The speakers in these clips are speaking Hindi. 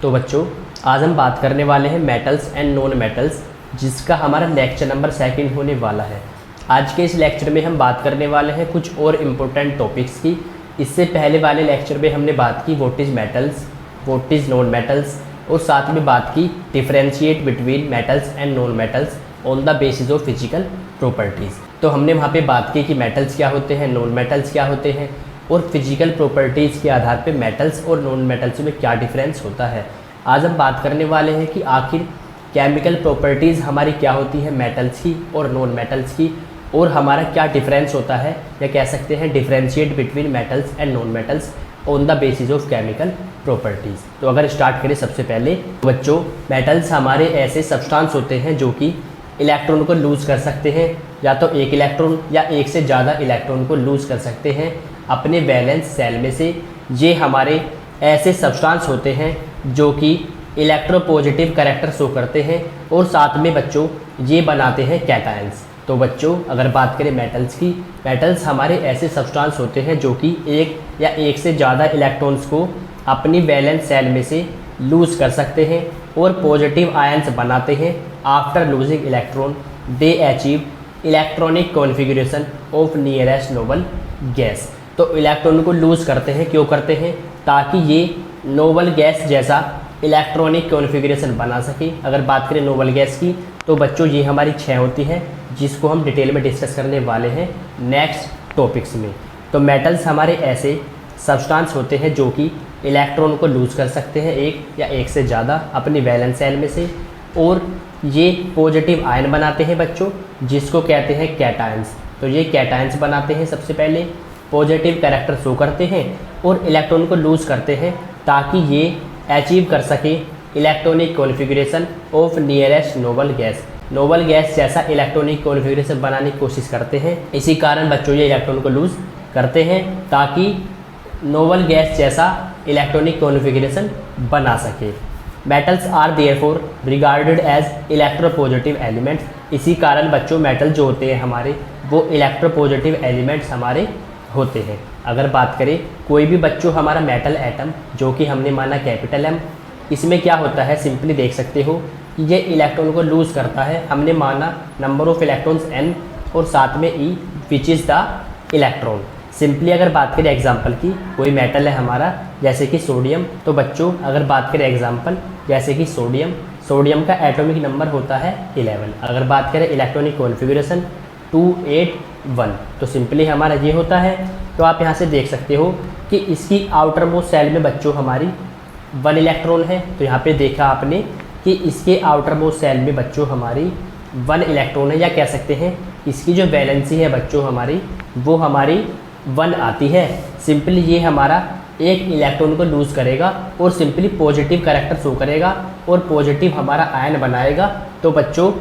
तो बच्चों आज हम बात करने वाले हैं मेटल्स एंड नॉन मेटल्स, जिसका हमारा लेक्चर नंबर 2 होने वाला है। आज के इस लेक्चर में हम बात करने वाले हैं कुछ और इम्पोर्टेंट टॉपिक्स की। इससे पहले वाले लेक्चर में हमने बात की what is metals, what is non metals, और साथ में बात की differentiate between metals and non metals on the basis of physical properties. तो हमने वहाँ पे बात की कि मेटल्स क्या होते हैं, नॉन मेटल्स क्या होते हैं, और फिजिकल प्रॉपर्टीज़ के आधार पे मेटल्स और नॉन मेटल्स में क्या डिफरेंस होता है। आज हम बात करने वाले हैं कि आखिर केमिकल प्रॉपर्टीज़ हमारी क्या होती है मेटल्स की और नॉन मेटल्स की, और हमारा क्या डिफरेंस होता है, या कह सकते हैं differentiate between metals and non metals on the basis of chemical properties. तो अगर स्टार्ट करें सबसे पहले बच्चों, मेटल्स हमारे ऐसे सब्सटेंस होते हैं जो कि इलेक्ट्रॉन को लूज़ कर सकते हैं, या तो एक इलेक्ट्रॉन या एक से ज़्यादा इलेक्ट्रॉन को लूज़ कर सकते हैं अपने वैलेंस सेल में से। ये हमारे ऐसे सब्सटेंस होते हैं जो कि इलेक्ट्रोपॉजिटिव कैरेक्टर शो करते हैं, और साथ में बच्चों ये बनाते हैं कैटायंस। तो बच्चों अगर बात करें मेटल्स की, मेटल्स हमारे ऐसे सब्सटेंस होते हैं जो कि एक या एक से ज़्यादा इलेक्ट्रॉन्स को अपनी वैलेंस सेल में से लूज़ कर सकते हैं और पॉजिटिव आयंस बनाते हैं। After losing electron they achieve electronic configuration of nearest noble gas. तो इलेक्ट्रॉन को लूज़ करते हैं, क्यों करते हैं? ताकि ये नोबल गैस जैसा इलेक्ट्रॉनिक कॉन्फ़िगरेशन बना सके। अगर बात करें नोबल गैस की तो बच्चों ये हमारी 6 होती हैं, जिसको हम डिटेल में डिस्कस करने वाले हैं नेक्स्ट टॉपिक्स में। तो मेटल्स हमारे ऐसे सब्सटेंस होते हैं जो कि इलेक्ट्रॉन को लूज़ कर सकते हैं एक या एक से ज़्यादा अपनी वैलेंस सेल में से, और ये पॉजिटिव आयन बनाते हैं बच्चों, जिसको कहते हैं कैटायंस। तो ये कैटायंस बनाते हैं, सबसे पहले पॉजिटिव कैरेक्टर शो करते हैं और इलेक्ट्रॉन को लूज़ करते हैं ताकि ये अचीव कर सके electronic configuration of nearest noble gas. Nobel gas जैसा इलेक्ट्रॉनिक कॉन्फ़िगरेशन बनाने की कोशिश करते हैं। इसी कारण बच्चों ये इलेक्ट्रॉन को लूज़ करते हैं ताकि नोबल गैस जैसा इलेक्ट्रॉनिक कॉन्फ़िगरेशन बना सके। Metals are therefore regarded as electropositive elements. इसी कारण बच्चों मेटल जो होते हैं हमारे वो इलेक्ट्रोपॉजिटिव एलिमेंट्स हमारे होते हैं। अगर बात करें कोई भी बच्चों हमारा मेटल एटम जो कि हमने माना कैपिटल एम, इसमें क्या होता है सिंपली देख सकते हो कि ये इलेक्ट्रॉन को लूज़ करता है। हमने माना नंबर ऑफ इलेक्ट्रॉन्स n और साथ में e which is the electron. Simply अगर बात करें एग्जांपल की, कोई मेटल है हमारा जैसे कि सोडियम, तो बच्चों अगर बात करें एग्जांपल जैसे कि सोडियम का एटॉमिक नंबर होता है 11। अगर बात करें इलेक्ट्रॉनिक कॉन्फ़िगरेशन 281, तो सिंपली हमारा ये होता है। तो आप यहाँ से देख सकते हो कि इसकी आउटर मोस्ट सेल में बच्चों हमारी 1 इलेक्ट्रॉन है। तो यहाँ पे देखा आपने कि इसके आउटर मोस्ट सेल में बच्चों हमारी 1 इलेक्ट्रॉन है, या कह सकते हैं इसकी जो वैलेंसी है बच्चों हमारी वो हमारी 1 आती है। सिंपली ये हमारा एक इलेक्ट्रॉन को लूज़ करेगा और सिंपली पॉजिटिव कैरेक्टर शो करेगा और पॉजिटिव हमारा आयन बनाएगा। तो बच्चों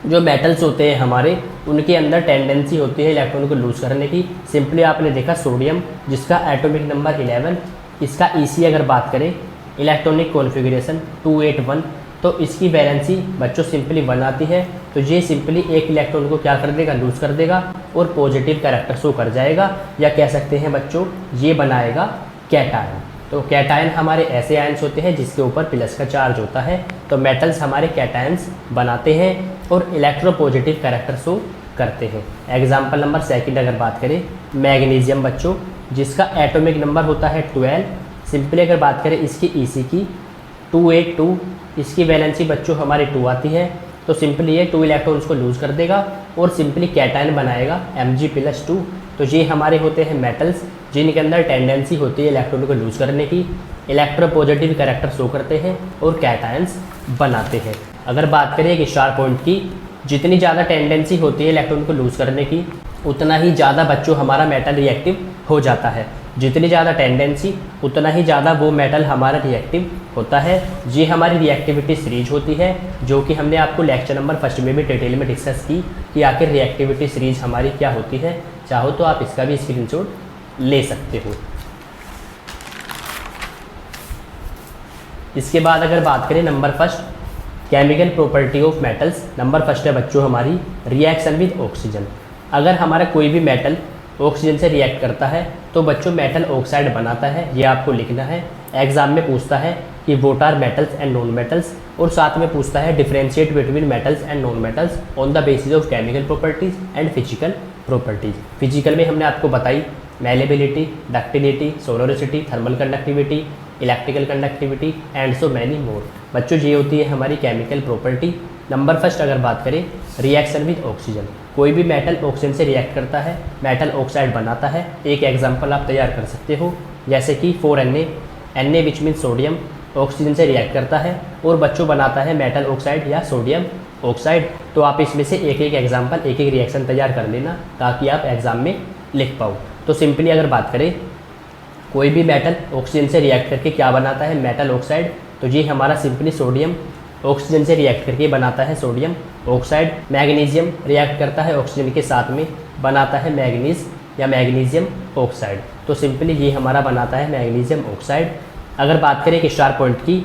जो मेटल्स होते हैं हमारे उनके अंदर टेंडेंसी होती है इलेक्ट्रॉन को लूज़ करने की। सिंपली आपने देखा सोडियम जिसका एटॉमिक नंबर 11, इसका EC अगर बात करें इलेक्ट्रॉनिक कॉन्फ़िगरेशन 281, तो इसकी वैलेंसी बच्चों सिंपली 1 आती है। तो ये सिंपली एक इलेक्ट्रॉन को क्या कर देगा, लूज़ कर देगा और पॉजिटिव कैरेक्टर शो कर जाएगा, या कह सकते हैं बच्चों ये बनाएगा कैटायन। तो कैटायन हमारे ऐसे आयंस होते हैं जिसके ऊपर प्लस का चार्ज होता है। तो मेटल्स हमारे कैटायंस बनाते हैं और इलेक्ट्रोपॉजिटिव कैरेक्टर शो करते हैं। एग्जाम्पल नंबर 2 अगर बात करें मैग्नीशियम बच्चों, जिसका एटॉमिक नंबर होता है 12। सिंपली अगर बात करें इसकी EC की 282, इसकी वैलेंसी बच्चों हमारी 2 आती है। तो सिंपली ये 2 इलेक्ट्रॉन्स को लूज़ कर देगा और सिंपली कैटायन बनाएगा Mg+2। तो ये हमारे होते हैं मेटल्स जिनके अंदर टेंडेंसी होती है इलेक्ट्रॉन को लूज़ करने की, इलेक्ट्रोपॉजिटिव कैरेक्टर शो करते हैं और कैटायंस बनाते हैं। अगर बात करें एक स्टार पॉइंट की, जितनी ज़्यादा टेंडेंसी होती है इलेक्ट्रॉन को लूज़ करने की उतना ही ज़्यादा बच्चों हमारा मेटल रिएक्टिव हो जाता है। जितनी ज़्यादा टेंडेंसी उतना ही ज़्यादा वो मेटल हमारा रिएक्टिव होता है। ये हमारी रिएक्टिविटी सीरीज होती है, जो कि हमने आपको लेक्चर नंबर 1 में भी डिटेल में डिस्कस की कि आखिर रिएक्टिविटी सीरीज हमारी क्या होती है। चाहो तो आप इसका भी स्क्रीनशॉट ले सकते हो। इसके बाद अगर बात करें number 1 chemical property of metals, number 1 है बच्चों हमारी रिएक्शन विद ऑक्सीजन। अगर हमारा कोई भी मेटल ऑक्सीजन से रिएक्ट करता है तो बच्चों मेटल ऑक्साइड बनाता है, ये आपको लिखना है। एग्जाम में पूछता है कि what are metals and non metals, और साथ में पूछता है differentiate between metals and non metals on the basis of chemical properties and physical properties. Physical में हमने आपको बताई malleability, ductility, sonority, thermal conductivity, electrical conductivity and so many more. बच्चों ये होती है हमारी केमिकल प्रॉपर्टी। नंबर फर्स्ट अगर बात करें रिएक्शन विद ऑक्सीजन, कोई भी मेटल ऑक्सीजन से रिएक्ट करता है, मेटल ऑक्साइड बनाता है। एक एग्जांपल आप तैयार कर सकते हो, जैसे कि 4Na, Na which mean sodium, oxygen से रिएक्ट करता है और बच्चों बनाता है मेटल ऑक्साइड या सोडियम ऑक्साइड। तो आप इसमें से एक एक एग्जांपल, एक एक रिएक्शन तैयार कर लेना ताकि आप एग्जाम में लिख पाओ। तो सिंपली अगर बात करें कोई भी मेटल ऑक्सीजन से रिएक्ट करके क्या बनाता है, मेटल ऑक्साइड, तो ये हमारा सिंपली सोडियम ऑक्सीजन से रिएक्ट करके बनाता है सोडियम ऑक्साइड। मैग्नीशियम रिएक्ट करता है ऑक्सीजन के साथ में, बनाता है मैग्नीज या मैग्नीशियम ऑक्साइड। तो सिंपली ये हमारा बनाता है मैग्नीशियम ऑक्साइड। अगर बात करें एक स्टार पॉइंट की,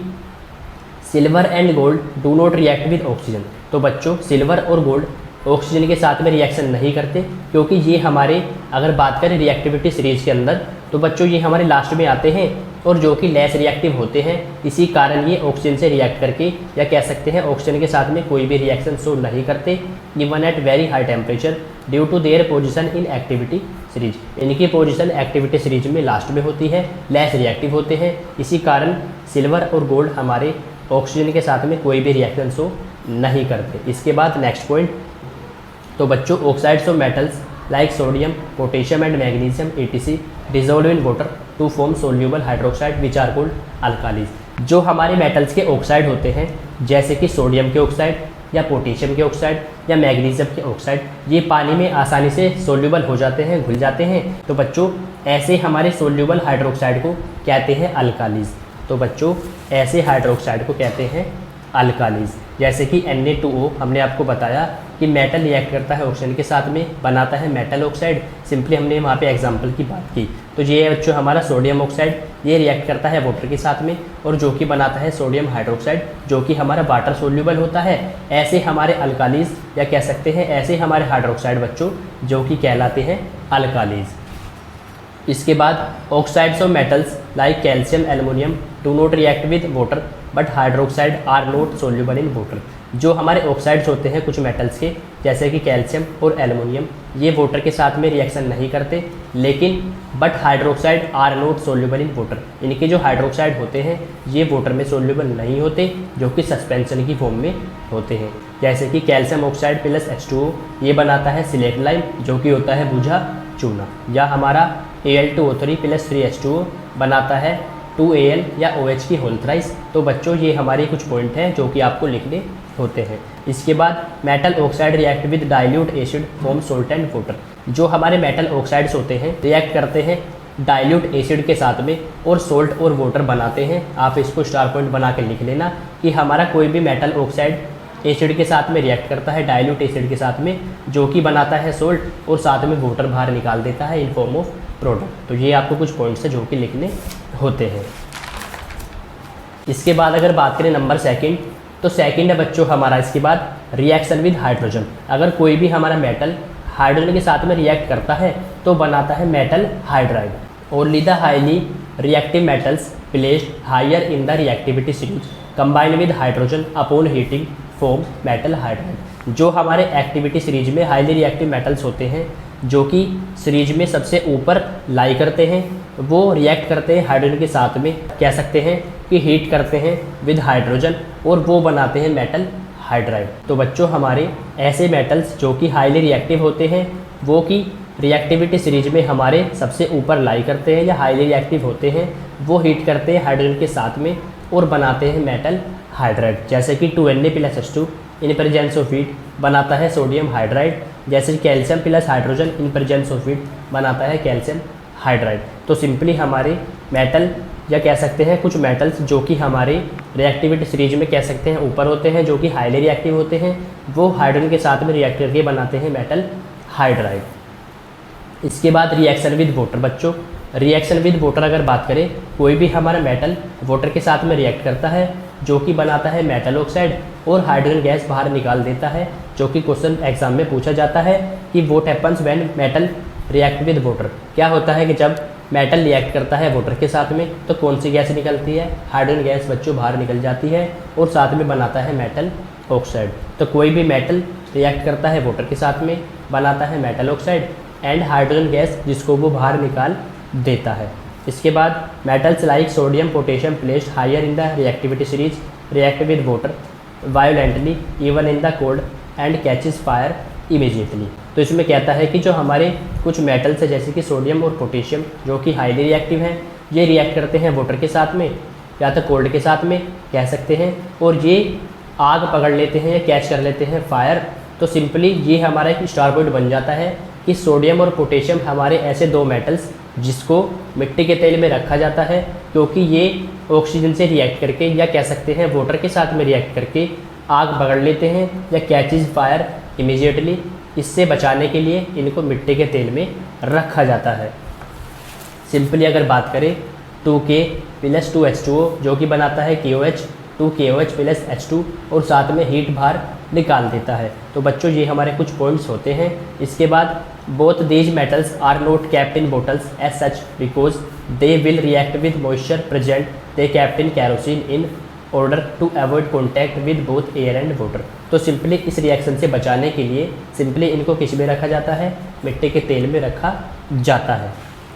silver and gold do not react with oxygen, तो बच्चों सिल्वर और गोल्ड ऑक्सीजन के साथ में रिएक्शन नहीं करते, क्योंकि ये हमारे अगर बात करें रिएक्टिविटी सीरीज के अंदर तो बच्चों ये हमारे लास्ट में आते हैं और जो कि लेस रिएक्टिव होते हैं। इसी कारण ये ऑक्सीजन से रिएक्ट करके या कह सकते हैं ऑक्सीजन के साथ में कोई भी रिएक्शन शो नहीं करते, even at very high temperature due to their position in activity series. इनकी पोजीशन एक्टिविटी सीरीज में लास्ट में होती है, लेस रिएक्टिव होते हैं। इसी कारण सिल्वर और गोल्ड हमारे ऑक्सीजन के साथ में कोई भी रिएक्शन शो नहीं करते। इसके बाद नेक्स्ट पॉइंट, तो बच्चों oxides of metals like sodium, potassium and magnesium etc dissolve in water to form soluble hydroxide which are called alkalis. जो हमारे मेटल्स के ऑक्साइड होते हैं जैसे कि सोडियम के ऑक्साइड या पोटेशियम के ऑक्साइड या मैग्नीशियम के ऑक्साइड, ये पानी में आसानी से सोल्यूबल हो जाते हैं, घुल जाते हैं। तो बच्चों ऐसे हमारे सोल्यूबल हाइड्रोक्साइड को कहते हैं अल्कालीज। तो बच्चों ऐसे हाइड्रोक्साइड को कहते हैं अल्कालीज। जैसे कि Na2O हमने आपको बताया कि मेटल रिएक्ट करता है ऑक्सीजन के साथ में, बनाता है मेटल ऑक्साइड। सिंपली हमने वहाँ पे एग्जांपल की बात की। तो ये है बच्चों हमारा सोडियम ऑक्साइड, ये रिएक्ट करता है वाटर के साथ में और जो कि बनाता है सोडियम हाइड्रोक्साइड, जो कि हमारा वाटर सोल्यूबल होता है। ऐसे हमारे अल्कालीज या कह सकते हैं ऐसे हमारे हाइड्रोक्साइड बच्चों जो कि कहलाते हैं अल्कालीज। इसके बाद oxides of metals like calcium, aluminium do not react with water but hydroxide are not soluble in water. जो हमारे ऑक्साइड्स होते हैं कुछ मेटल्स के जैसे कि कैल्शियम और एल्युमिनियम, ये वाटर के साथ में रिएक्शन नहीं करते, लेकिन but hydroxide are not soluble in water. इनके जो हाइड्रोक्साइड होते हैं ये वाटर में सोल्यूबल नहीं होते, जो कि सस्पेंशन की फॉर्म में होते हैं। जैसे कि कैल्शियम ऑक्साइड प्लस H2O ये बनाता है सिलेट लाइम, जो कि होता है बूझा चूना, या हमारा Al2O3 प्लस 3H2O बनाता है 2Al या OH की होल थ्राइस। तो बच्चों ये हमारे कुछ पॉइंट हैं जो कि आपको लिखने होते हैं। इसके बाद metal oxide react with dilute acid form salt and water. जो हमारे मेटल ऑक्साइड्स होते हैं रिएक्ट करते हैं डाइल्यूट एसिड के साथ में और सोल्ट और वाटर बनाते हैं। आप इसको स्टार पॉइंट बना के लिख लेना कि हमारा कोई भी मेटल ऑक्साइड एसिड के साथ में रिएक्ट करता है डाइल्यूट एसिड के साथ में, जो कि बनाता है सोल्ट और साथ में वाटर बाहर निकाल देता है इन फॉर्म ऑफ प्रोडक्ट। तो ये आपको कुछ पॉइंट्स है जो कि लिखने होते हैं। इसके बाद अगर बात करें नंबर सेकंड, तो सेकंड है बच्चों हमारा इसके बाद रिएक्शन विद हाइड्रोजन। अगर कोई भी हमारा मेटल हाइड्रोजन के साथ में रिएक्ट करता है तो बनाता है metal hydride. Only the highly reactive metals placed higher in the reactivity series combine with hydrogen upon heating form metal hydride. जो हमारे एक्टिविटी सीरीज में हाईली रिएक्टिव मेटल्स होते हैं जो कि सीरीज में सबसे ऊपर लाई करते हैं, वो रिएक्ट करते हैं हाइड्रोजन के साथ में, कह सकते हैं कि हीट करते हैं विद हाइड्रोजन और वो बनाते हैं मेटल हाइड्राइड। तो बच्चों हमारे ऐसे मेटल्स जो कि हाईली रिएक्टिव होते हैं वो कि रिएक्टिविटी सीरीज में हमारे सबसे ऊपर लाई करते हैं या हाईली रिएक्टिव होते हैं, वो हीट करते हैं हाइड्रोजन के साथ में और बनाते हैं मेटल हाइड्राइड। जैसे कि 2Na plus H2 in presence of heat बनाता है सोडियम हाइड्राइड। जैसे calcium plus hydrogen in presence of heat बनाता है कैल्शियम हाइड्राइड। तो सिंपली हमारे मेटल या कह सकते हैं कुछ मेटल्स जो कि हमारे रिएक्टिविटी सीरीज में कह सकते हैं ऊपर होते हैं, जो कि हाईली रिएक्टिव होते हैं, वो हाइड्रोजन के साथ में रिएक्ट करके बनाते हैं मेटल हाइड्राइड। इसके बाद रिएक्शन विद वाटर। बच्चों रिएक्शन विद वाटर अगर बात करें, कोई भी हमारा मेटल वाटर के साथ में रिएक्ट करता है जो कि बनाता है मेटल ऑक्साइड और हाइड्रोजन गैस बाहर निकाल देता है, जो कि क्वेश्चन एग्जाम में पूछा जाता है कि what happens when metal react with water. क्या होता है कि जब मेटल रिएक्ट करता है वाटर के साथ में तो कौन सी गैस निकलती है, हाइड्रोजन गैस बच्चों बाहर निकल जाती है और साथ में बनाता है मेटल ऑक्साइड। तो कोई भी मेटल रिएक्ट करता है वाटर के साथ में बनाता है metal oxide and hydrogen gas जिसको वो बाहर निकाल देता है। इसके बाद metals like sodium potassium placed higher in the reactivity series react with water violently even in the cold and catches fire immediately. तो इसमें कहता है कि जो हमारे कुछ मेटल्स है जैसे कि सोडियम और पोटेशियम जो कि हाईली रिएक्टिव हैं, ये रिएक्ट करते हैं वाटर के साथ में या तो कोल्ड के साथ में कह सकते हैं, और ये आग पकड़ लेते हैं या कैच कर लेते हैं फायर। तो सिंपली ये हमारा एक स्टार पॉइंट बन जाता है कि सोडियम और पोटेशियम हमारे ऐसे दो मेटल्स जिसको मिट्टी के तेल में रखा जाता है क्योंकि ये ऑक्सीजन से रिएक्ट करके या कह सकते हैं वाटर के साथ में रिएक्ट करके आग पकड़ लेते हैं या कैचेस फायर इमीजिएटली। इससे बचाने के लिए इनको मिट्टी के तेल में रखा जाता है। सिंपली अगर बात करें 2K + 2H2O जो कि बनाता है KOH 2KOH + H2 और साथ में हीट बाहर निकाल देता है। तो बच्चों ये हमारे कुछ पॉइंट्स होते हैं। इसके बाद both these metals are not kept in bottles as such because they will react with moisture present they kept in kerosene in order to avoid contact with both air and water. तो सिंपली इस रिएक्शन से बचाने के लिए सिंपली इनको किस में रखा जाता है, मिट्टी के तेल में रखा जाता है।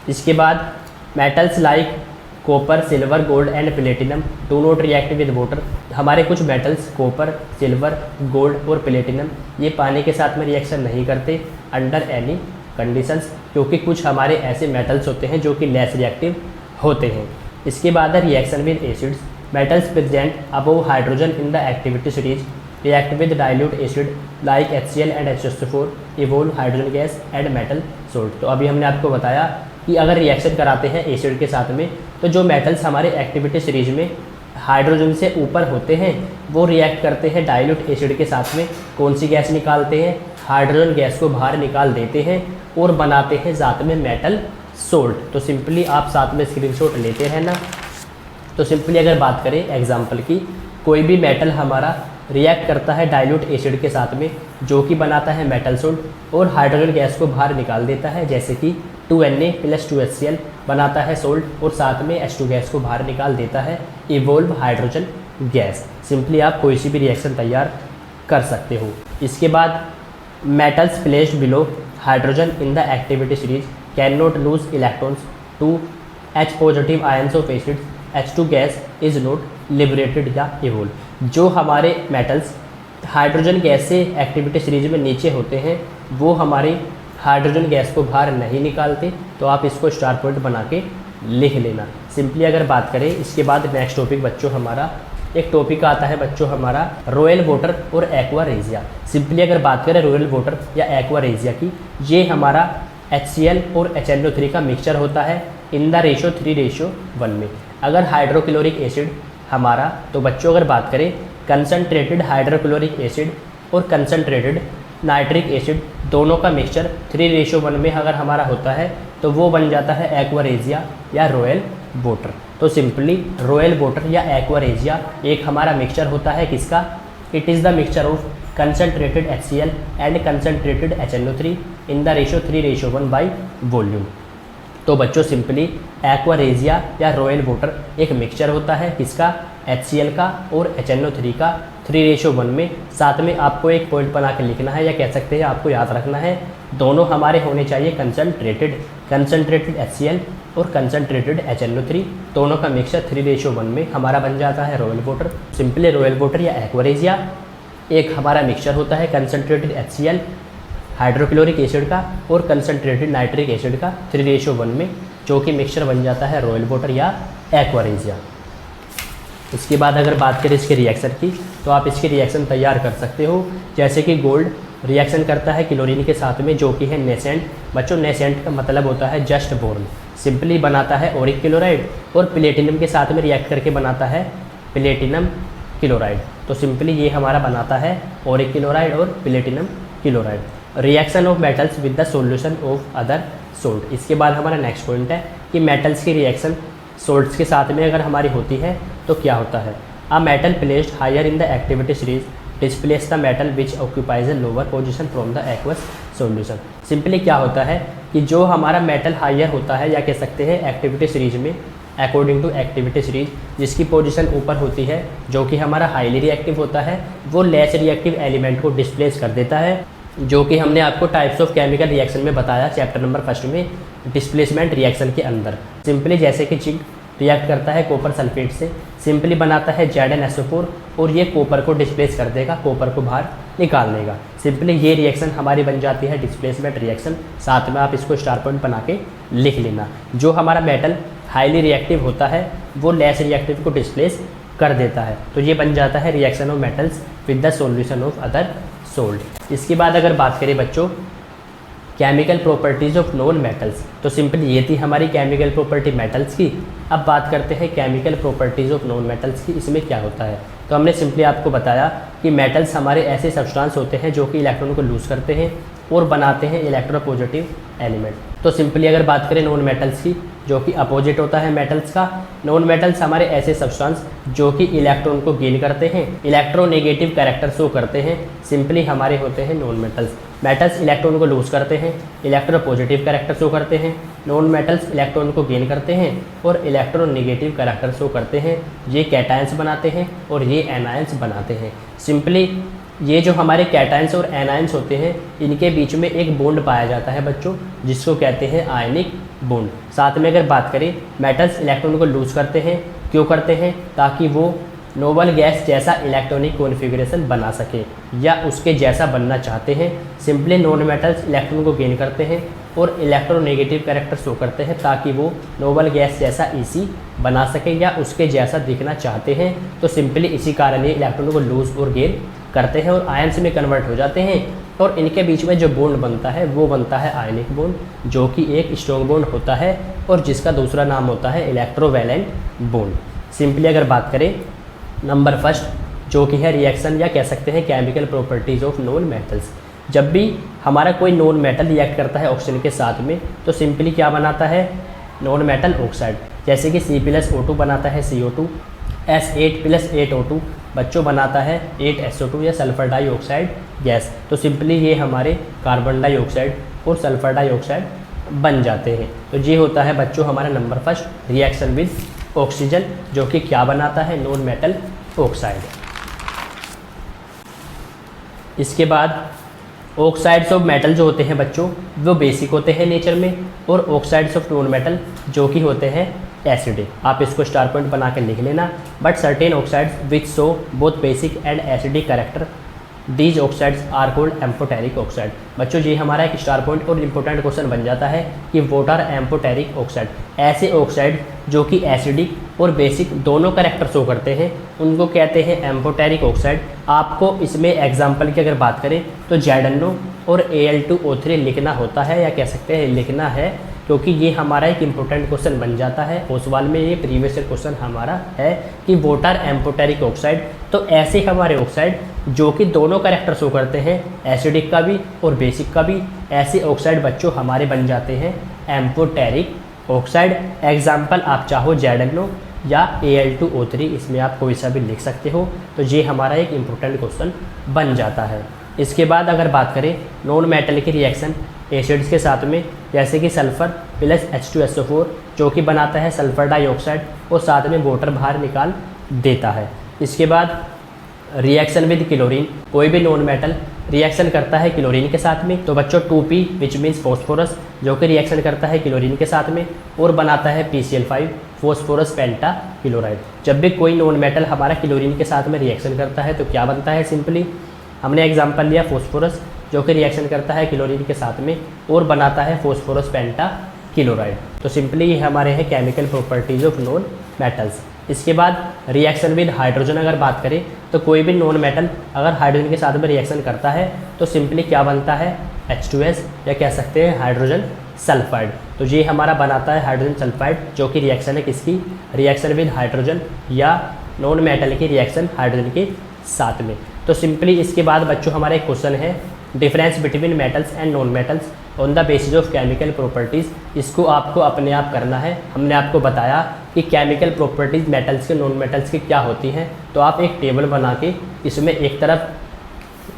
इसके बाद metals like copper silver gold and platinum do not react with water. हमारे कुछ मेटल्स कॉपर सिल्वर गोल्ड और प्लेटिनम ये पानी के साथ में रिएक्शन नहीं करते अंडर एनी कंडीशंस, क्योंकि कुछ हमारे ऐसे मेटल्स होते हैं जो कि लेस रिएक्टिव होते हैं। इसके बाद reaction with acids metals present above hydrogen in the activity series react with dilute acid like HCl and H2SO4 evolve hydrogen gas and metal salt. तो अभी हमने आपको बताया कि अगर रिएक्शन कराते हैं एसिड के साथ में तो जो मेटल्स हमारे एक्टिविटी सीरीज में हाइड्रोजन से ऊपर होते हैं वो रिएक्ट करते हैं डाइल्यूट एसिड के साथ में। कौन सी गैस निकालते हैं, हाइड्रोजन गैस को बाहर निकाल देते हैं और बनाते हैं साथ में मेटल सोल्ट। तो सिंपली आप साथ में स्क्रीनशॉट लेते रहना। तो सिंपली अगर बात करें एग्जाम्पल की, कोई भी मेटल हमारा रिएक्ट करता है डाइल्यूट एसिड के साथ में जो कि बनाता है मेटल सोल्ट और हाइड्रोजन गैस को बाहर निकाल देता है, जैसे कि 2Na + 2HCl बनाता है सोल्ट और साथ में H2 गैस को बाहर निकाल देता है इवोल्व हाइड्रोजन गैस। सिंपली आप कोई सी भी रिएक्शन तैयार कर सकते हो। इसके बाद metals placed below hydrogen in the activity series can not lose electrons to H+ ions of acid H2 gas is not liberated या इवोल्व। जो हमारे मेटल्स हाइड्रोजन गैस से एक्टिविटी सीरीज में नीचे होते हैं वो हमारे हाइड्रोजन गैस को बाहर नहीं निकालते। तो आप इसको स्टार पॉइंट बना के लिख लेना। सिंपली अगर बात करें इसके बाद नेक्स्ट टॉपिक बच्चों हमारा एक टॉपिक आता है बच्चों हमारा रॉयल वाटर और एक्वा रेजिया। सिंपली अगर बात करें रॉयल वाटर या एक्वा रेजिया की, ये हमारा HCl और HNO3 का मिक्सचर होता है इन द रेशो 3:1 में। अगर हाइड्रोक्लोरिक एसिड हमारा, तो बच्चों अगर बात करें कंसनट्रेटेड हाइड्रोक्लोरिक एसिड और कंसनट्रेटेड नाइट्रिक एसिड दोनों का मिक्सचर 3:1 में अगर हमारा होता है तो वो बन जाता है एक्वा रेजिया या रॉयल वाटर। तो सिंपली रॉयल वाटर या एक्वा रेजिया एक हमारा मिक्सचर होता है किसका, it is the mixture of concentrated HCl and concentrated HNO3 in the ratio 3:1 by volume. तो बच्चों सिंपली एक्वा रेजिया या रॉयल वाटर एक मिक्सचर होता है किसका, HCl का और HNO3 का 3:1 में। साथ में आपको एक पॉइंट बना के लिखना है या कह सकते हैं आपको याद रखना है, दोनों हमारे होने चाहिए कंसनट्रेटेड HCl और कंसनट्रेटेड HNO3 दोनों का मिक्सचर 3:1 में हमारा बन जाता है royal water. Simply royal water या एक्वा रेजिया एक हमारा मिक्सचर होता है कंसनट्रेटेड HCl हाइड्रोक्लोरिक एसिड का और कंसनट्रेटेड नाइट्रिक एसिड का 3:1 में, जो कि मिक्सचर बन जाता है रॉयल वाटर या एक्वा रेजिया। इसके बाद अगर बात करें इसके रिएक्शन की, तो आप इसके रिएक्शन तैयार कर सकते हो। जैसे कि गोल्ड रिएक्शन करता है क्लोरीन के साथ में जो कि है नेसेंट। बच्चों नेसेंट का मतलब होता है जस्ट बोर्न। सिंपली बनाता है ओरिक क्लोराइड और प्लेटिनम के साथ में रिएक्ट करके बनाता है प्लेटिनम क्लोराइड। तो सिंपली ये हमारा बनाता है ओरिक क्लोराइड और platinum chloride. Reaction of metals with the solution of other salt. इसके बाद हमारा नेक्स्ट पॉइंट है कि मेटल्स की रिएक्शन सोल्ट्स के साथ में अगर हमारी होती है तो क्या होता है। A metal placed higher in the activity series displace the metal which occupies a lower position from the aqueous solution. Simply क्या होता है कि जो हमारा मेटल हायर होता है, या कह सकते हैं एक्टिविटी सीरीज में अकॉर्डिंग टू एक्टिविटी सीरीज, जिसकी पोजीशन ऊपर होती है, जो कि हमारा हाईली रिएक्टिव होता है, वो लेस रिएक्टिव एलिमेंट को डिस्प्लेस कर देता है, जो कि हमने आपको टाइप्स ऑफ केमिकल रिएक्शन में बताया चैप्टर नंबर 1 में डिस्प्लेसमेंट रिएक्शन के अंदर। सिंपली जैसे कि जिंक रिएक्ट करता है कॉपर सल्फेट से, सिंपली बनाता है ZnSO4 और ये कॉपर को डिस्प्लेस कर देगा, कॉपर को बाहर निकाल देगा। सिंपली ये रिएक्शन हमारी बन जाती है डिस्प्लेसमेंट रिएक्शन। साथ में आप इसको स्टार पॉइंट बना के लिख लेना। जो हमारा मेटल हाईली रिएक्टिव होता है वो लेस रिएक्टिव को डिस्प्लेस कर देता है, तो ये बन जाता है reaction of metals with the solution of other salt. इसके बाद अगर बात करें बच्चों chemical properties of non metals, तो सिंपली ये थी हमारी केमिकल प्रॉपर्टी मेटल्स की। अब बात करते हैं chemical properties of non metals की, इसमें क्या होता है। तो हमने सिंपली आपको बताया कि मेटल्स हमारे ऐसे सब्सटेंस होते हैं जो कि इलेक्ट्रॉन को लूज़ करते हैं और बनाते हैं इलेक्ट्रोपॉजिटिव एलिमेंट। तो सिंपली अगर बात करें नॉन मेटल्स की, जो कि अपोजिट होता है मेटल्स का, नॉन मेटल्स हमारे ऐसे सब्सटेंस जो कि इलेक्ट्रॉन को गेन करते हैं, इलेक्ट्रोनेगेटिव कैरेक्टर शो करते हैं, सिंपली हमारे होते हैं नॉन मेटल्स। मेटल्स इलेक्ट्रॉन को लूज करते हैं, इलेक्ट्रोपॉजिटिव कैरेक्टर शो करते हैं। नॉन मेटल्स इलेक्ट्रॉन को गेन करते हैं और इलेक्ट्रोनेगेटिव कैरेक्टर शो करते हैं। ये कैटायंस बनाते हैं और ये एनायंस बनाते हैं। सिंपली ये जो हमारे कैटायंस और एनायंस होते हैं, इनके बीच में एक बॉन्ड पाया जाता है बच्चों, जिसको कहते हैं आयनिक बॉन्ड। साथ में अगर बात करें मेटल्स इलेक्ट्रॉन को लूज करते हैं, क्यों करते हैं, ताकि वो नोबल गैस जैसा इलेक्ट्रॉनिक कॉन्फ़िगरेशन बना सके या उसके जैसा बनना चाहते हैं। सिंपली नॉन मेटल्स इलेक्ट्रॉन को गेन करते हैं और इलेक्ट्रोनेगेटिव कैरेक्टर शो करते हैं ताकि वो नोबल गैस जैसा इसी बना सके या उसके जैसा दिखना चाहते हैं। तो सिंपली इसी कारण ये इलेक्ट्रॉन को लूज और गेन करते हैं और आयंस में कन्वर्ट हो जाते हैं और इनके बीच में जो बॉन्ड बनता है वो बनता है आयनिक बॉन्ड, जो कि एक स्ट्रॉन्ग बॉन्ड होता है और जिसका दूसरा नाम होता है इलेक्ट्रोवैलेंट बॉन्ड। सिंपली अगर बात करें नंबर 1 जो कि है रिएक्शन या कह सकते हैं chemical properties of non metals. जब भी हमारा कोई नॉन मेटल रिएक्ट करता है ऑक्सीजन के साथ में, तो सिंपली क्या बनाता है नॉन मेटल ऑक्साइड। जैसे कि C+O2 बनाता है CO2, S8+8O2 बच्चों बनाता है 8SO2 या सल्फर डाइऑक्साइड गैस। तो सिंपली ये हमारे कार्बन डाइऑक्साइड और सल्फर डाइऑक्साइड बन जाते हैं। तो ये होता है बच्चों हमारा नंबर 1 रिएक्शन विद ऑक्सीजन, जो कि क्या बनाता है नॉन मेटल ऑक्साइड। इसके बाद ऑक्साइड्स ऑफ मेटल जो होते हैं बच्चों वो बेसिक होते हैं नेचर में, और ऑक्साइड्स ऑफ नॉन मेटल जो कि होते हैं एसिडिक। आप इसको स्टार पॉइंट बना के लिख लेना। But certain oxides which show both basic and acidic character, these oxides are called amphoteric oxide. बच्चों ये हमारा एक स्टार पॉइंट और इंपॉर्टेंट क्वेश्चन बन जाता है कि व्हाट आर एम्फोटेरिक ऑक्साइड। ऐसे ऑक्साइड जो कि एसिडिक और बेसिक दोनों कैरेक्टर शो करते हैं उनको कहते हैं एम्फोटेरिक ऑक्साइड। आपको इसमें एग्जाम्पल की अगर बात करें तो ZnO और Al2O3 लिखना होता है, या कह सकते हैं लिखना है, क्योंकि ये हमारा एक इम्पोर्टेंट क्वेश्चन बन जाता है। उस सवाल में ये प्रीवियस क्वेश्चन हमारा है कि व्हाट आर एम्फोटेरिक ऑक्साइड। तो ऐसे हमारे ऑक्साइड जो कि दोनों कैरेक्टर शो करते हैं, एसिडिक का भी और बेसिक का भी, ऐसे ऑक्साइड बच्चों हमारे बन जाते हैं एम्फोटेरिक ऑक्साइड। एग्जाम्पल आप चाहो ZnO या Al2O3, इसमें आप कोई सा भी लिख सकते हो। तो ये हमारा एक इम्पोर्टेंट क्वेश्चन बन जाता है। इसके बाद अगर बात करें नॉन मेटल की रिएक्शन एसिड्स के साथ में, जैसे कि सल्फ़र प्लस H2SO4 जो कि बनाता है सल्फ़र डाइऑक्साइड और साथ में वाटर बाहर निकाल देता है। इसके बाद रिएक्शन विद क्लोरीन, कोई भी नॉन मेटल रिएक्शन करता है क्लोरीन के साथ में, तो बच्चों 2P विच मीन्स फॉस्फोरस जो कि रिएक्शन करता है क्लोरीन के साथ में और बनाता है PCl5 फॉस्फोरस पेंटा क्लोराइड। जब भी कोई नॉन मेटल हमारा क्लोरीन के साथ में रिएक्शन करता है तो क्या बनता है, सिंपली हमने एग्जाम्पल लिया फॉस्फोरस जो कि रिएक्शन करता है क्लोरीन के साथ में और बनाता है फॉस्फोरस पेंटा क्लोराइड। तो सिंपली ये हमारे हैं chemical properties of non metals. इसके बाद रिएक्शन विद हाइड्रोजन अगर बात करें तो कोई भी नॉन मेटल अगर हाइड्रोजन के साथ में रिएक्शन करता है तो सिंपली क्या बनता है H2S, या कह सकते हैं हाइड्रोजन सल्फाइड। तो ये हमारा बनाता है हाइड्रोजन सल्फाइड जो कि रिएक्शन है किसकी, रिएक्शन विद हाइड्रोजन या नॉन मेटल की रिएक्शन हाइड्रोजन के साथ में। तो सिंपली इसके बाद बच्चों हमारा एक क्वेश्चन है difference between metals and non metals on the basis of chemical properties. इसको आपको अपने आप करना है। हमने आपको बताया कि केमिकल प्रॉपर्टीज़ मेटल्स के नॉन मेटल्स की क्या होती हैं, तो आप एक टेबल बना के इसमें एक तरफ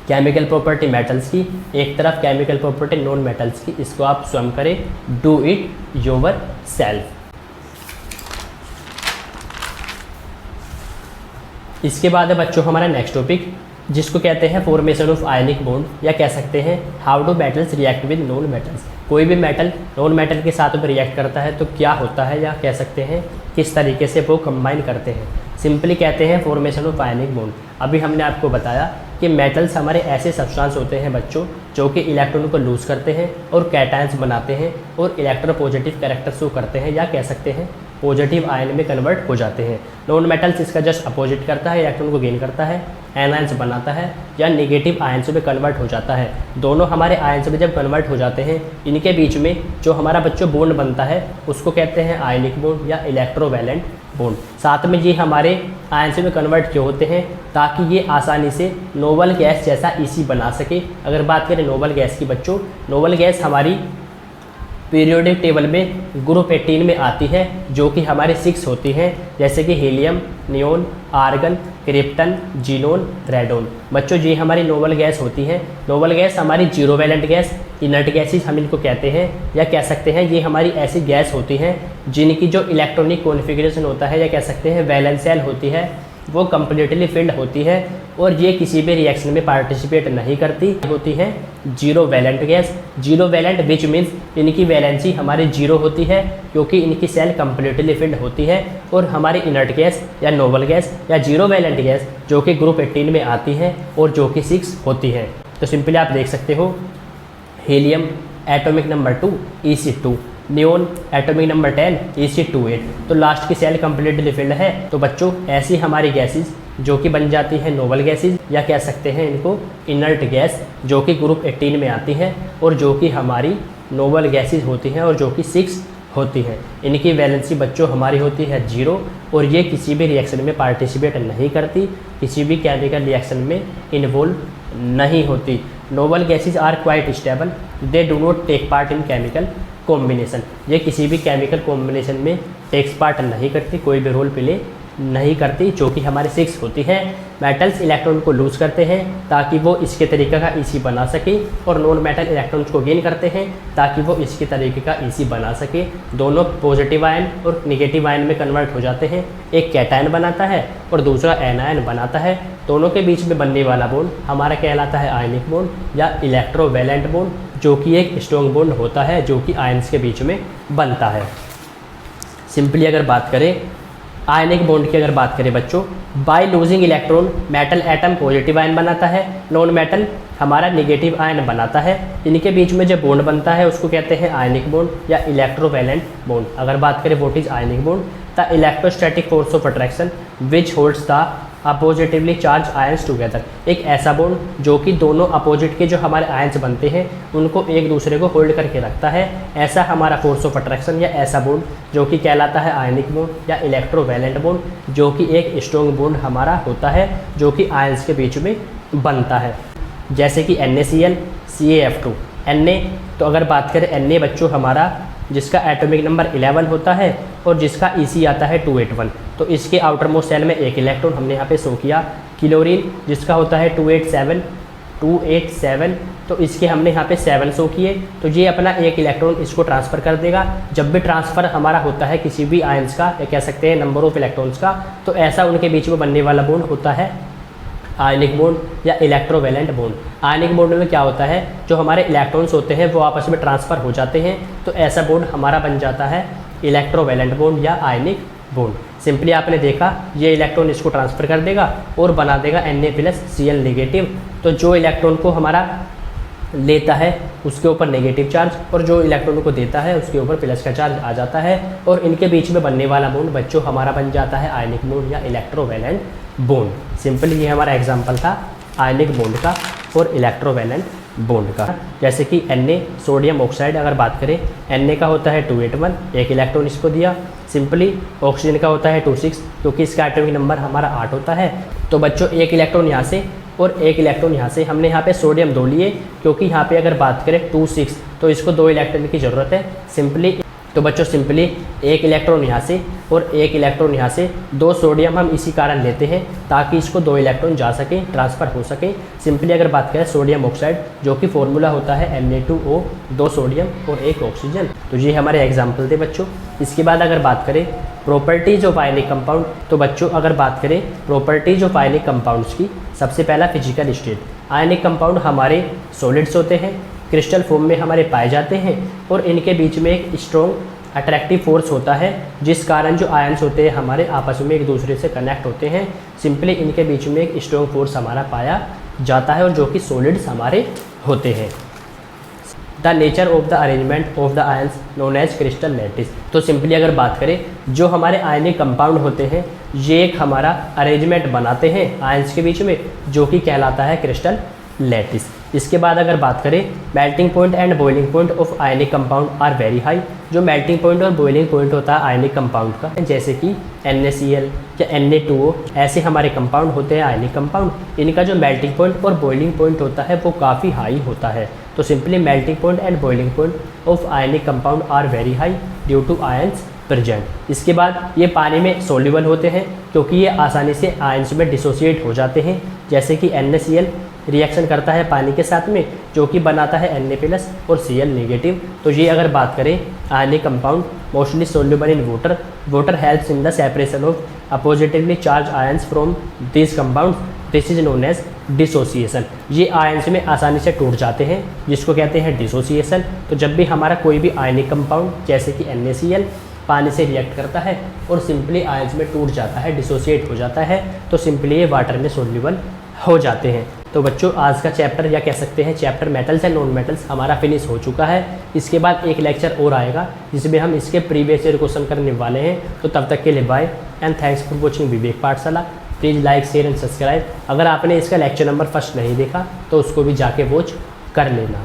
केमिकल प्रॉपर्टी मेटल्स की, एक तरफ केमिकल प्रॉपर्टी नॉन मेटल्स की। इसको आप स्वयं करें, डू इट योर सेल्फ। इसके बाद है बच्चों हमारा नेक्स्ट टॉपिक, जिसको कहते हैं फॉर्मेशन ऑफ आयनिक बॉन्ड, या कह सकते हैं how do metals react with non metals. कोई भी मेटल नॉन मेटल के साथ में रिएक्ट करता है तो क्या होता है, या कह सकते हैं किस तरीके से वो कंबाइन करते हैं। सिंपली कहते हैं फॉर्मेशन ऑफ आयनिक बॉन्ड। अभी हमने आपको बताया कि मेटल्स हमारे ऐसे सब्सटेंस होते हैं बच्चों जो कि इलेक्ट्रॉन को लूज करते हैं और कैटायंस बनाते हैं और इलेक्ट्रोपॉजिटिव कैरेक्टर शो करते हैं, या कह सकते हैं पॉजिटिव आयन में कन्वर्ट हो जाते हैं। नॉन मेटल्स इसका जस्ट अपोजिट करता है, इलेक्ट्रॉन को गेन करता है, एनायंस बनाता है या नेगेटिव आयंस में कन्वर्ट हो जाता है। दोनों हमारे आयंस में जब कन्वर्ट हो जाते हैं, इनके बीच में जो हमारा बच्चों बॉन्ड बनता है उसको कहते हैं आयनिक बॉन्ड या इलेक्ट्रोवैलेंट बॉन्ड। साथ में ये हमारे आयंस में कन्वर्ट क्यों होते हैं, ताकि ये आसानी से नोबल गैस जैसा ईसी बना सके। अगर बात करें नोबल गैस की बच्चों, नोबल गैस हमारी पीरियोडिक टेबल में ग्रुप 18 में आती है, जो कि हमारे 6 होती हैं, जैसे कि helium, neon, argon, krypton, xenon, radon. बच्चों ये हमारी नोबल गैस होती है। नोबल गैस हमारी zero valent gas, inert gases हम इनको कहते हैं, या कह सकते हैं ये हमारी ऐसी गैस होती हैं जिनकी जो इलेक्ट्रॉनिक कॉन्फ़िगरेशन होता है, या कह सकते हैं वैलेंस शेल होती है, वो कम्प्लीटली फिल्ड होती है और ये किसी भी रिएक्शन में पार्टिसिपेट नहीं करती होती है। Zero valent gas, zero valent which means इनकी वैलेंसी हमारे जीरो होती है क्योंकि इनकी सेल कम्प्लीटली फिल्ड होती है। और हमारी इनर्ट गैस या नोबल गैस या जीरो वैलेंट गैस जो कि ग्रुप 18 में आती है और जो कि 6 होती है। तो सिंपली आप देख सकते हो, helium atomic number 2 EC2, neon atomic number 10 EC28। तो लास्ट की सेल कम्प्लीटली फिल्ड है। तो बच्चों ऐसी हमारी गैसेज जो कि बन जाती है नोबल गैसेज, या कह सकते हैं इनको इनर्ट गैस, जो कि ग्रुप 18 में आती है और जो कि हमारी नोबल गैसेज होती हैं और जो कि 6 होती हैं। इनकी वैलेंसी बच्चों हमारी होती है 0 और ये किसी भी रिएक्शन में पार्टिसिपेट नहीं करती, किसी भी केमिकल रिएक्शन में इन्वॉल्व नहीं होती। Noble gases are quite stable, they do not take part in chemical combination. ये किसी भी केमिकल कॉम्बिनेशन में टेक्स पार्ट नहीं करती, कोई भी रोल प्ले नहीं करती, जो कि हमारे 6 होती है। मेटल्स इलेक्ट्रॉन को लूज करते हैं ताकि वो इसके तरीके का ईसी बना सके, और नॉन मेटल इलेक्ट्रॉन्स को गेन करते हैं ताकि वो इसके तरीके का ईसी बना सके। दोनों पॉजिटिव आयन और नेगेटिव आयन में कन्वर्ट हो जाते हैं। एक कैटायन बनाता है और दूसरा एनायन बनाता है। दोनों के बीच में बनने वाला बॉन्ड हमारा कहलाता है आयनिक बॉन्ड या इलेक्ट्रोवैलेंट बॉन्ड, जो कि एक स्ट्रॉन्ग बॉन्ड होता है जो कि आयन्स के बीच में बनता है। सिंपली अगर बात करें आयनिक बॉन्ड की, अगर बात करें बच्चों, by losing electron metal atom positive ion बनाता है, नॉन मेटल हमारा नेगेटिव आयन बनाता है। इनके बीच में जो बॉन्ड बनता है उसको कहते हैं आयनिक बॉन्ड या इलेक्ट्रोवैलेंट बॉन्ड। अगर बात करें what is ionic bond, the electrostatic force of attraction which holds the oppositely charge ions together. एक ऐसा बॉन्ड जो कि दोनों अपोजिट के जो हमारे आयंस बनते हैं उनको एक दूसरे को होल्ड करके रखता है, ऐसा हमारा फोर्स ऑफ अट्रैक्शन या ऐसा बॉन्ड जो कि कहलाता है आयनिक बॉन्ड या इलेक्ट्रोवैलेंट बॉन्ड, जो कि एक स्ट्रॉन्ग बॉन्ड हमारा होता है जो कि आयंस के बीच में बनता है। जैसे कि NaCl CaF2 Na। तो अगर बात करें Na बच्चों हमारा जिसका एटॉमिक नंबर 11 होता है और जिसका EC आता है 281, तो इसके आउटर मोस्ट सेल में एक इलेक्ट्रॉन हमने यहाँ पे शो किया। क्लोरीन जिसका होता है 287, तो इसके हमने यहाँ पे 7 शो किए। तो ये अपना एक इलेक्ट्रॉन इसको ट्रांसफ़र कर देगा। जब भी ट्रांसफ़र हमारा होता है किसी भी आयंस का, या कह सकते हैं नंबर ऑफ इलेक्ट्रॉन्स का, तो ऐसा उनके बीच में बनने वाला बॉन्ड होता है आयनिक बॉन्ड या इलेक्ट्रोवैलेंट बॉन्ड। आयनिक बॉन्ड में क्या होता है, जो हमारे इलेक्ट्रॉन्स होते हैं वो आपस में ट्रांसफ़र हो जाते हैं, तो ऐसा बॉन्ड हमारा बन जाता है इलेक्ट्रोवैलेंट बॉन्ड या आयनिक बॉन्ड। सिंपली आपने देखा ये इलेक्ट्रॉन इसको ट्रांसफ़र कर देगा और बना देगा Na+Cl नेगेटिव। तो जो इलेक्ट्रॉन को हमारा लेता है उसके ऊपर नेगेटिव चार्ज और जो इलेक्ट्रॉन को देता है उसके ऊपर प्लस का चार्ज आ जाता है, और इनके बीच में बनने वाला बॉन्ड बच्चों हमारा बन जाता है आयनिक बॉन्ड या इलेक्ट्रोवैलेंट बॉन्ड। सिंपली ये हमारा एग्जांपल था आयनिक बॉन्ड का और इलेक्ट्रोवैलेंट बॉन्ड का। जैसे कि Na सोडियम ऑक्साइड अगर बात करें, Na का होता है 281, एक इलेक्ट्रॉन इसको दिया। सिंपली ऑक्सीजन का होता है 26 क्योंकि इसका एटॉमिक नंबर हमारा 8 होता है। तो बच्चों एक इलेक्ट्रॉन यहाँ से और एक इलेक्ट्रॉन यहाँ से, हमने यहाँ पे सोडियम 2 लिए क्योंकि यहाँ पे अगर बात करें 26 तो इसको 2 इलेक्ट्रॉन की ज़रूरत है। सिंपली तो बच्चों सिंपली एक इलेक्ट्रॉन यहाँ से और एक इलेक्ट्रॉन यहाँ से, 2 सोडियम हम इसी कारण लेते हैं ताकि इसको 2 इलेक्ट्रॉन जा सकें, ट्रांसफ़र हो सके। सिंपली अगर बात करें सोडियम ऑक्साइड, जो कि फॉर्मूला होता है Na2O, 2 सोडियम और 1 ऑक्सीजन। तो ये हमारे एग्जाम्पल थे बच्चों। इसके बाद अगर बात करें प्रॉपर्टीज ऑफ आयनिक कंपाउंड, तो बच्चों अगर बात करें प्रॉपर्टीज ऑफ आयनिक कंपाउंड्स की, सबसे पहला फिजिकल स्टेट। आयनिक कंपाउंड हमारे सॉलिड्स होते हैं, क्रिस्टल फॉर्म में हमारे पाए जाते हैं और इनके बीच में एक स्ट्रॉन्ग अट्रैक्टिव फोर्स होता है, जिस कारण जो आयंस होते हैं हमारे आपस में एक दूसरे से कनेक्ट होते हैं। सिंपली इनके बीच में एक स्ट्रॉन्ग फोर्स हमारा पाया जाता है और जो कि सॉलिड्स हमारे होते हैं। The nature of the arrangement of the ions known as crystal lattice. तो सिंपली अगर बात करें जो हमारे आयनिक कंपाउंड होते हैं ये एक हमारा अरेंजमेंट बनाते हैं आयंस के बीच में, जो कि कहलाता है क्रिस्टल लैटिस। इसके बाद अगर बात करें melting point and boiling point of ionic compound are very high. जो मेल्टिंग पॉइंट और बॉइलिंग पॉइंट होता है आयनिक कंपाउंड का, जैसे कि NaCl या Na2O, ऐसे हमारे कंपाउंड होते हैं आयनिक कंपाउंड। इनका जो मेल्टिंग पॉइंट और बॉइलिंग पॉइंट होता है वो काफ़ी हाई होता है। तो simply melting point and boiling point of ionic compound are very high due to ions present. इसके बाद ये पानी में सोल्यूबल होते हैं क्योंकि ये आसानी से आयंस में डिसोसिएट हो जाते हैं, जैसे कि NaCl रिएक्शन करता है पानी के साथ में, जो कि बनाता है Na+ और Cl नेगेटिव। तो ये अगर बात करें ionic compound mostly soluble in water, water helps in the separation of oppositely charge ions from this compound, this is known as dissociation. ये आयंस में आसानी से टूट जाते हैं, जिसको कहते हैं डिसोसिएशन। तो जब भी हमारा कोई भी आयनिक कंपाउंड जैसे कि NaCl पानी से रिएक्ट करता है और सिंपली आयंस में टूट जाता है, डिसोसिएट हो जाता है, तो सिंपली ये वाटर में सोल्यूबल हो जाते हैं। तो बच्चों आज का चैप्टर या कह सकते हैं chapter metals and non metals हमारा फिनिश हो चुका है। इसके बाद एक लेक्चर और आएगा जिसमें हम इसके प्रीवियस ईयर क्वेश्चन करने वाले हैं। तो तब तक के लिए bye and thanks for watching Vivek Pathshala. Please like share and subscribe. अगर आपने इसका लेक्चर नंबर फर्स्ट नहीं देखा तो उसको भी जाके वॉच कर लेना।